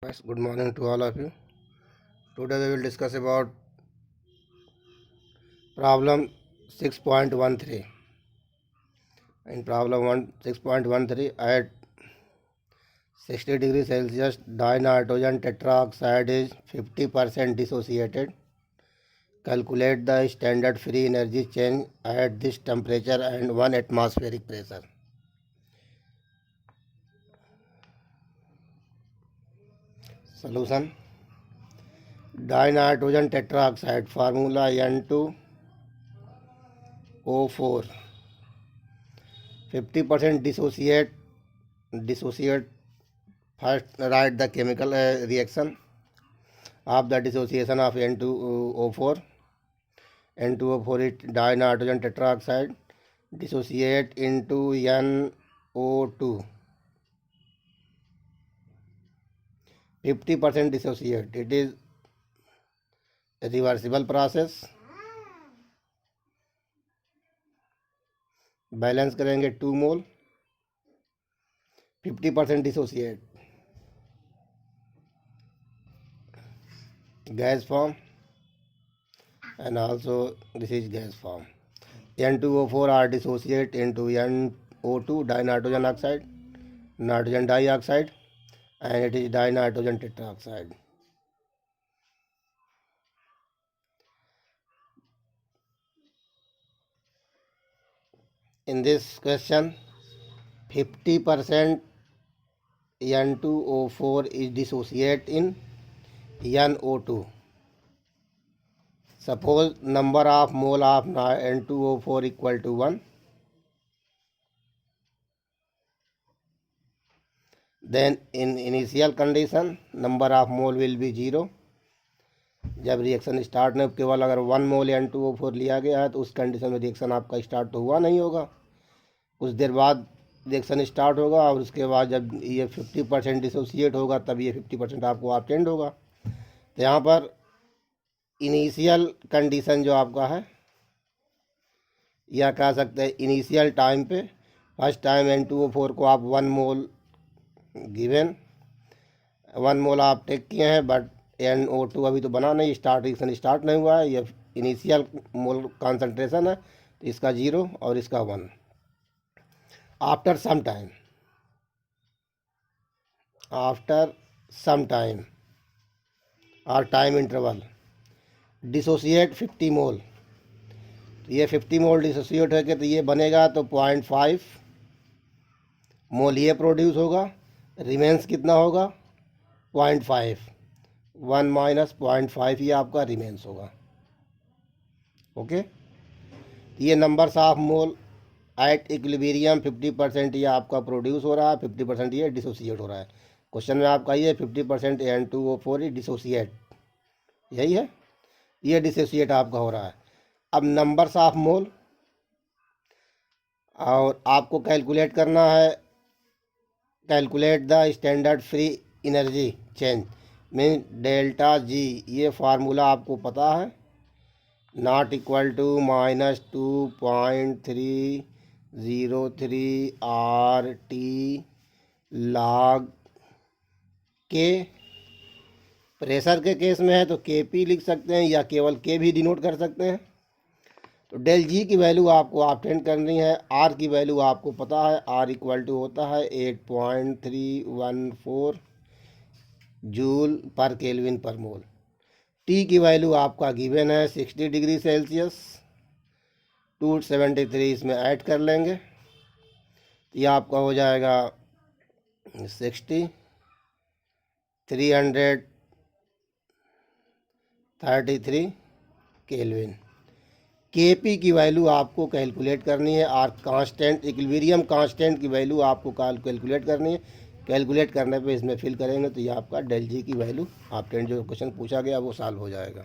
First, good morning to all of you. Today we will discuss about problem 6.13. In problem 6.13, at 60 degrees Celsius, dinitrogen tetroxide is 50% dissociated. Calculate the standard free energy change at this temperature and 1 atmospheric pressure. Solution: dinitrogen tetroxide formula N2O4, 50% dissociate. First write the chemical reaction of the dissociation of N2O4. N2O4 is dinitrogen tetroxide, dissociate into NO2, 50% dissociate. It is a reversible process. Balance करेंगे 2 मोल, 50% dissociate. Gas form, and also this is gas form. N2O4 are dissociate into NO2, dinitrogen oxide, nitrogen dioxide, and it is dinitrogen tetroxide. In this question, 50% N2O4 is dissociate in NO2. Suppose number of mole of N2O4 equal to 1. Then in initial condition number of mole will be 0. जब reaction start में केवल अगर 1 मोल N2O4 लिया गया है तो उस condition में रिएक्शन आपका स्टार्ट तो हुआ नहीं होगा. कुछ देर बाद रिएक्शन स्टार्ट होगा और उसके बाद जब ये 50% डिसोसिएट होगा तब ये 50% आपको ऑब्टेंड होगा. तो यहाँ पर इनिशियल कंडीशन जो आपका है या कह सकते हैं इनिशियल टाइम पे फर्स्ट टाइम N2O4 को आप 1 मोल गिवन 1 मोल आप टेक किए हैं, बट NO2 अभी तो बना नहीं, रिएक्शन स्टार्ट नहीं हुआ है. ये इनिशियल मोल कॉन्सेंट्रेशन है तो इसका 0 और इसका 1. आफ्टर सम टाइम और टाइम इंटरवल डिसोसिएट 50 मोल. ये 50 मोल डिसोसिएट होकर तो ये बनेगा तो 0.5 मोल ये प्रोड्यूस होगा. रिमेंस कितना होगा 0.5. 1 माइनस 0.5 ये आपका रिमेंस होगा. ओके, ये numbers of mole at equilibrium 50% ये आपका प्रोड्यूस हो रहा है, 50% ये डिसोसिएट हो रहा है. क्वेश्चन में आपका ये 50% N2O4 डिसोसिएट, यही है, ये डिसोसिएट आपका हो रहा है. अब नंबर्स ऑफ मोल और आपको कैलकुलेट करना है, calculate the standard free energy change mean delta G. ये फार्मूला आपको पता है, not equal to -2.303 RT log K. Pressure के केस में है तो KP लिख सकते हैं या केवल K भी डिनोट कर सकते हैं. तो डेल जी की वैल्यू आपको ऑब्टेन करनी है. आर की वैल्यू आपको पता है, आर इक्वल टू होता है 8.314 जूल पर केल्विन पर मोल. टी की वैल्यू आपका गिवन है 60 डिग्री सेल्सियस. 273 इसमें ऐड कर लेंगे, ये आपका हो जाएगा 60, 333 केल्विन. KP की वैल्यू आपको कैलकुलेट करनी है और कांस्टेंट इक्विलिब्रियम कांस्टेंट की वैल्यू आपको कैलकुलेट करनी है. कैलकुलेट करने पे इसमें फिल करेंगे तो ये आपका डेल जी की वैल्यू ऑब्टेन जो क्वेश्चन पूछा गया वो सॉल्व हो जाएगा.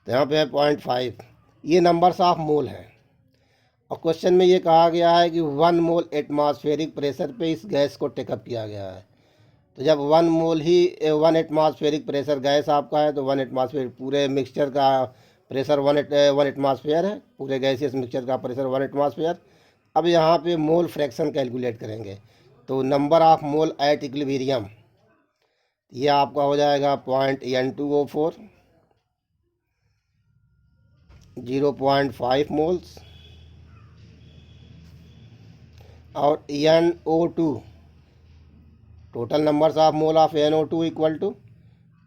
तो यहाँ पे है 0.5. ये नंबर्स ऑफ मोल है और क्वेश्चन में ये कहा गया है कि 1 मोल एटमॉस्फेरिक प्रेशर पे इस गैस को टेकअप किया गया है. तो जब 1 मोल ही 1 एटमॉस्फेरिक प्रेशर गैस आपका है तो 1 एटमॉस्फेयर पूरे मिक्सचर का प्रेशर 1 एटमॉस्फेयर है, पूरे गैसियस मिक्सचर का प्रेशर 1 एटमॉस्फेयर. अब यहाँ पे मोल फ्रैक्शन कैलकुलेट करेंगे तो number of mole at equilibrium ये आपका हो जाएगा .N2O4 0.5 मोल्स और NO2 total numbers of mole of NO2 equal to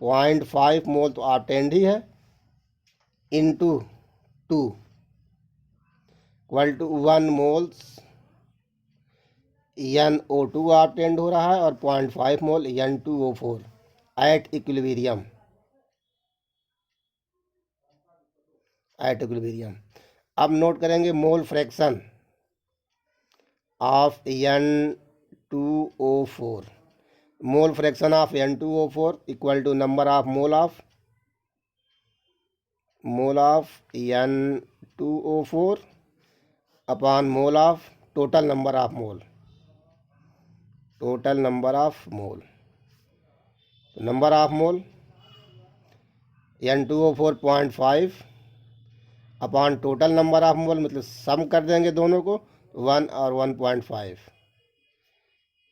0.5 mole तो ऑब्टेंड ही है into 2 equal to 1 moles NO2 obtained हो रहा है और 0.5 मोल N2O4 एट इक्विलिब्रियम अब नोट करेंगे mole fraction of N2O4 mole fraction of N2O4 equal to number of mole of N2O4 upon mole of total number of mole number of mole N2O4 0.5 upon total number of mole मतलब sum कर देंगे दोनों को 1 और 1.5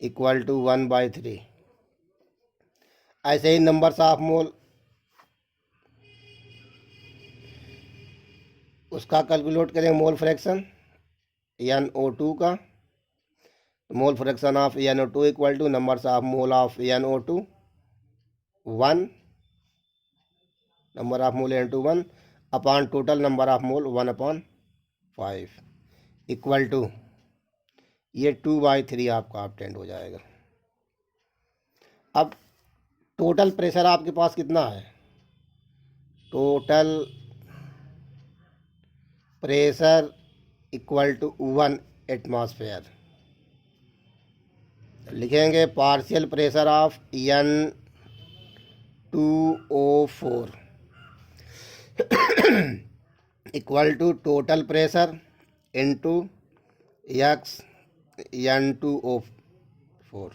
equal to 1/3। ऐसे ही numbers of मोल उसका calculate करेंगे mole fraction NO2 का mole fraction of NO2 equal to numbers of mole of NO2 1 number of mole NO2 1 upon total number of mole 1/5 equal to ये 2/3 आपका ऑब्टेंड हो जाएगा। अब total pressure आपके पास कितना है total pressure equal to 1 atmosphere लिखेंगे partial pressure of N2O4 equal to total pressure into x N2O4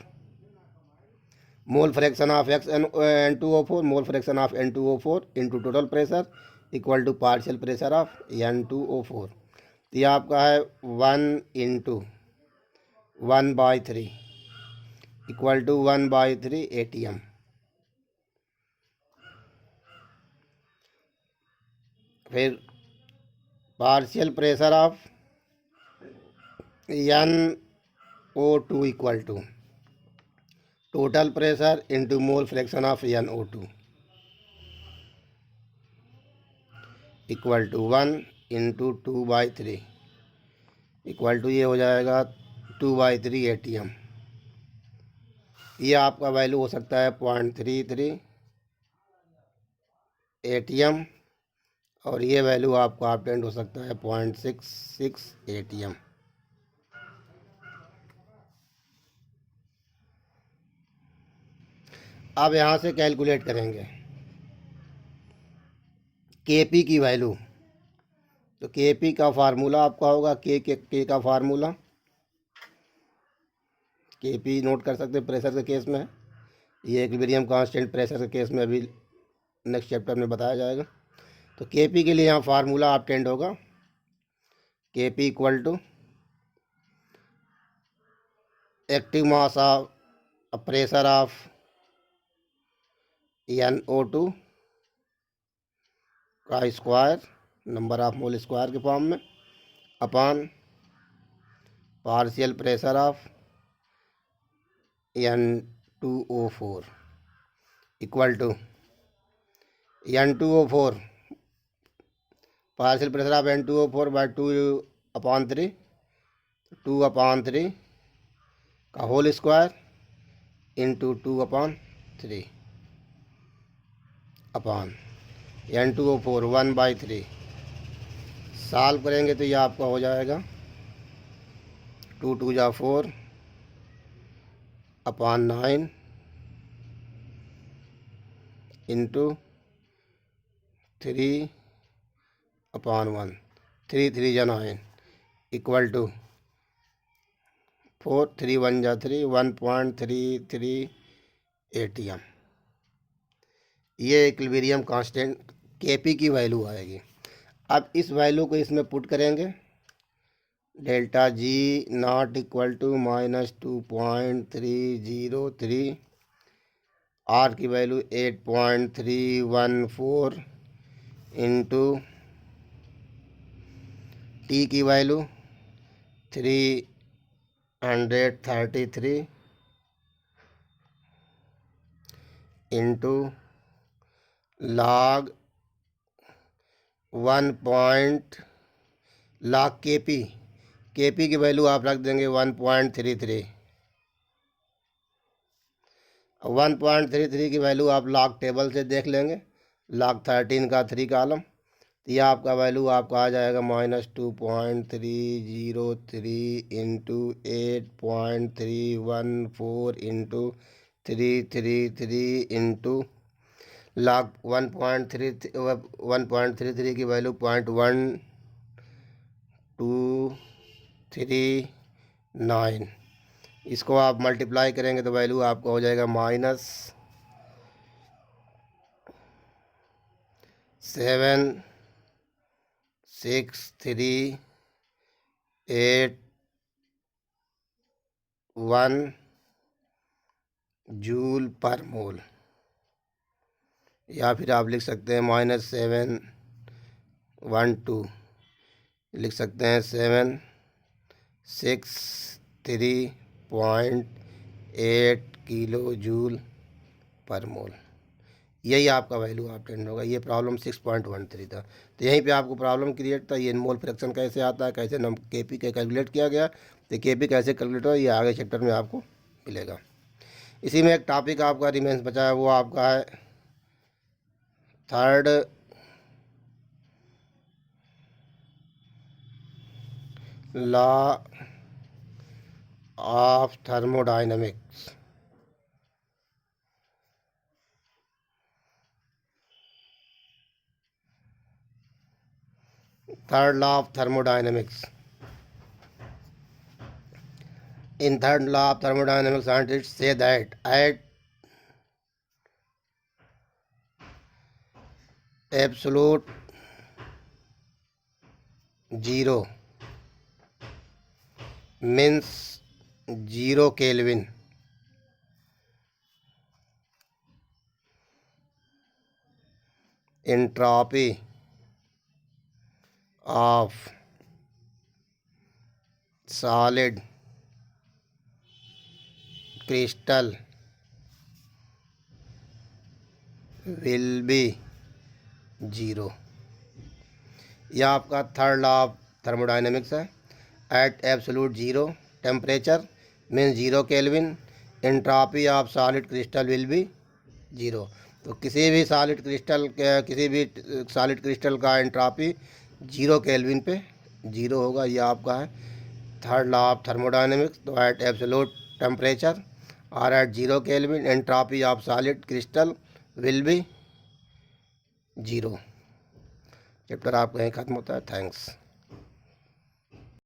mole fraction of N2O4 mole fraction of N2O4 into total pressure equal to partial pressure of N2O4। ये आपका है 1 into 1/3 equal to 1/3 ATM। फिर partial pressure of NO2 equal to total pressure into mole fraction of NO2 equal to 1 into 2/3 equal to ये हो जाएगा 2/3 ATM। ये आपका value हो सकता है 0.33 ATM और ये वैल्यू आपका ऑब्टेंड हो सकता है 0.66 ATM। अब यहाँ से कैलकुलेट करेंगे KP की वैल्यू। तो KP का फार्मूला आपका होगा के का फार्मूला KP नोट कर सकते हैं प्रेशर के केस में। ये इक्विलिब्रियम कांस्टेंट प्रेशर के केस में अभी नेक्स्ट चैप्टर में बताया जाएगा। तो KP के लिए यहाँ फार्मूला ऑब्टेंड होगा KP equal to active mass of pressure of NO2 का square number of mole square के फॉर्म में upon partial pressure of N2O4 equal to N2O4 partial pressure of N2O4 by 2/3 2/3 का whole square into 2/3 upon N2O4 1/3 solve करेंगे तो ये आपका हो जाएगा 2 2 जा 4 अपॉन 9 इंटू 3 अपॉन 1 3 3 जा 9 इक्वल टू 4 3 1 जा 3 1.33 ATM। ये इक्विलिब्रियम कांस्टेंट KP की वैल्यू आएगी। अब इस वैल्यू को इसमें पुट करेंगे delta G not equal to -2.303 R की वैल्यू 8.314 इंटू टी की वैल्यू 333 इंटू log 1 के पी की वैल्यू आप रख देंगे 1.33। 1.33 की वैल्यू आप लॉग टेबल से देख लेंगे, लॉग 13 का 3 कॉलम, तो यह आपका वैल्यू आपका आ जाएगा -2.303 इंटू 8.314 इंटू 333 इंटू लॉग 1.33 की वैल्यू 0.1239। इसको आप मल्टीप्लाई करेंगे तो वैल्यू आपका हो जाएगा -76381 जूल पर मोल, या फिर आप लिख सकते हैं -712, लिख सकते हैं 763.8 किलो जूल पर मोल। यही आपका वैल्यू ऑब्टेन होगा। ये प्रॉब्लम 6.13 था। तो यहीं पे आपको प्रॉब्लम क्रिएट था, ये मोल फ्रैक्शन कैसे आता है, कैसे नम केपी के कैलकुलेट किया गया, तो केपी कैसे कैलकुलेट हो, ये आगे चैप्टर में आपको मिलेगा। इसी में एक टॉपिक आपका रिमेंस बचा है, वो आपका है third law of thermodynamics. Third law of thermodynamics. In third law of thermodynamics, scientists say that at absolute zero means 0 Kelvin, entropy of solid crystal will be 0। यह आपका थर्ड लॉ ऑफ थर्मोडाइनमिक्स है। At absolute zero temperature means 0 kelvin, entropy of solid crystal will be 0। तो किसी भी solid crystal का entropy 0 kelvin पे 0 होगा। यह आपका है थर्ड लॉ ऑफ थर्मोडाइनमिक्स। तो एट एब्सोल्यूट टेम्परेचर और at 0 kelvin entropy of solid crystal will be 0। Chapter आपका यहीं ख़त्म होता है। थैंक्स।